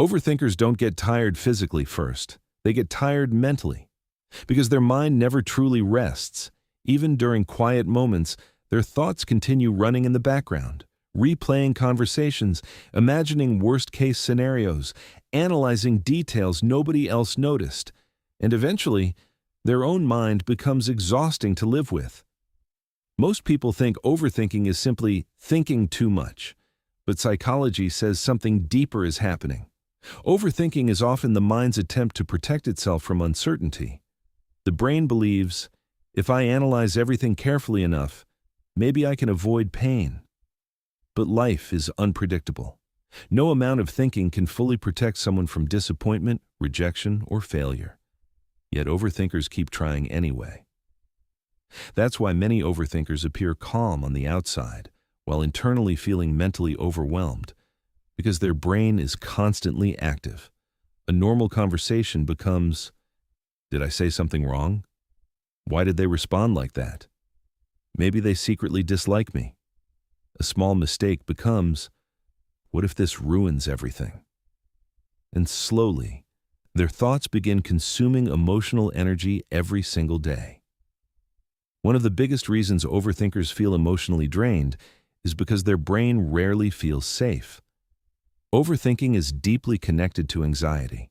Overthinkers don't get tired physically first. They get tired mentally. Because their mind never truly rests. Even during quiet moments, their thoughts continue running in the background, replaying conversations, imagining worst-case scenarios, analyzing details nobody else noticed, and eventually, their own mind becomes exhausting to live with. Most people think overthinking is simply thinking too much, but psychology says something deeper is happening. Overthinking is often the mind's attempt to protect itself from uncertainty. The brain believes, if I analyze everything carefully enough, maybe I can avoid pain. But life is unpredictable. No amount of thinking can fully protect someone from disappointment, rejection, or failure. Yet overthinkers keep trying anyway. That's why many overthinkers appear calm on the outside, while internally feeling mentally overwhelmed, because their brain is constantly active. A normal conversation becomes, did I say something wrong? Why did they respond like that? Maybe they secretly dislike me. A small mistake becomes, what if this ruins everything? And slowly, their thoughts begin consuming emotional energy every single day. One of the biggest reasons overthinkers feel emotionally drained is because their brain rarely feels safe. Overthinking is deeply connected to anxiety.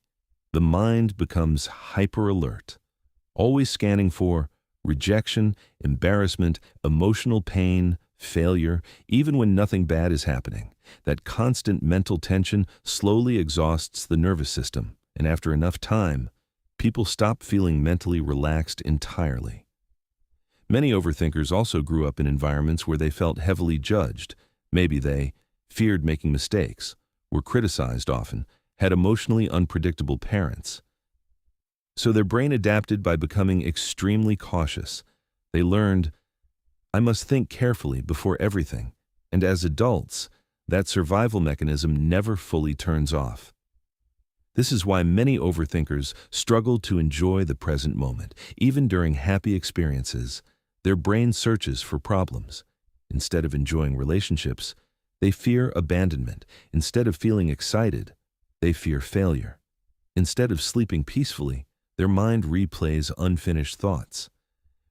The mind becomes hyper-alert, always scanning for rejection, embarrassment, emotional pain, failure, even when nothing bad is happening. That constant mental tension slowly exhausts the nervous system, and after enough time, people stop feeling mentally relaxed entirely. Many overthinkers also grew up in environments where they felt heavily judged. Maybe they feared making mistakes, were criticized often, had emotionally unpredictable parents. So their brain adapted by becoming extremely cautious. They learned, I must think carefully before everything, and as adults, that survival mechanism never fully turns off. This is why many overthinkers struggle to enjoy the present moment. Even during happy experiences, their brain searches for problems. Instead of enjoying relationships, they fear abandonment. Instead of feeling excited, they fear failure. Instead of sleeping peacefully, their mind replays unfinished thoughts.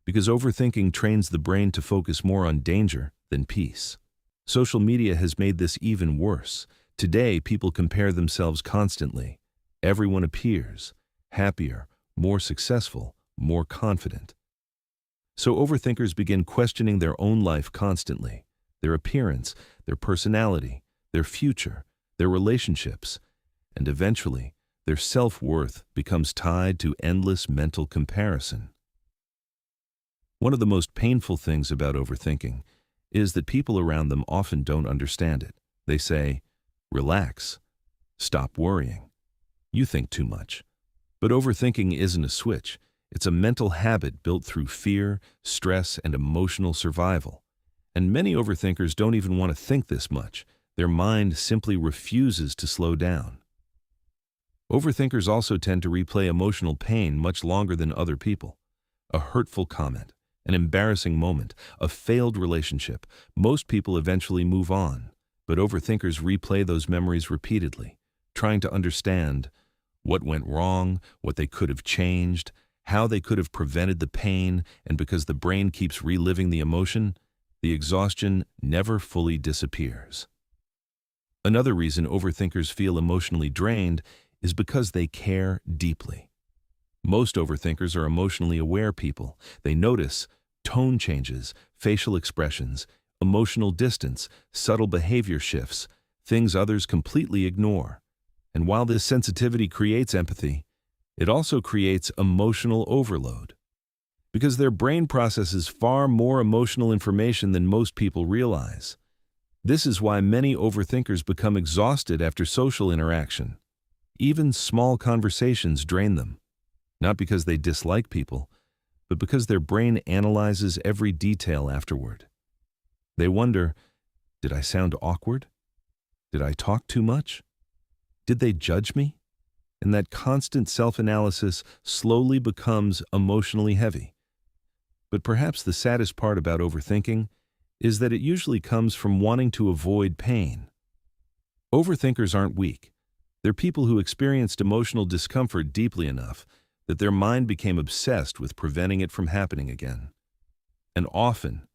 Because overthinking trains the brain to focus more on danger than peace. Social media has made this even worse. Today, people compare themselves constantly. Everyone appears happier, more successful, more confident. So overthinkers begin questioning their own life constantly, their appearance, their personality, their future, their relationships, and eventually, their self-worth becomes tied to endless mental comparison. One of the most painful things about overthinking is that people around them often don't understand it. They say, relax, stop worrying. You think too much. But overthinking isn't a switch. It's a mental habit built through fear, stress, and emotional survival. And many overthinkers don't even want to think this much. Their mind simply refuses to slow down. Overthinkers also tend to replay emotional pain much longer than other people. A hurtful comment, an embarrassing moment, a failed relationship. Most people eventually move on, but overthinkers replay those memories repeatedly, trying to understand what went wrong, what they could have changed, how they could have prevented the pain, and because the brain keeps reliving the emotion, the exhaustion never fully disappears. Another reason overthinkers feel emotionally drained is because they care deeply. Most overthinkers are emotionally aware people. They notice tone changes, facial expressions, emotional distance, subtle behavior shifts, things others completely ignore. And while this sensitivity creates empathy, it also creates emotional overload. Because their brain processes far more emotional information than most people realize. This is why many overthinkers become exhausted after social interaction. Even small conversations drain them, not because they dislike people, but because their brain analyzes every detail afterward. They wonder, did I sound awkward? Did I talk too much? Did they judge me? And that constant self-analysis slowly becomes emotionally heavy. But perhaps the saddest part about overthinking is that it usually comes from wanting to avoid pain. Overthinkers aren't weak. They're people who experienced emotional discomfort deeply enough that their mind became obsessed with preventing it from happening again. And often,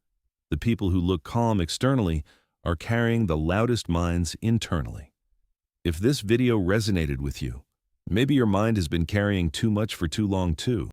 the people who look calm externally are carrying the loudest minds internally. If this video resonated with you, maybe your mind has been carrying too much for too long too.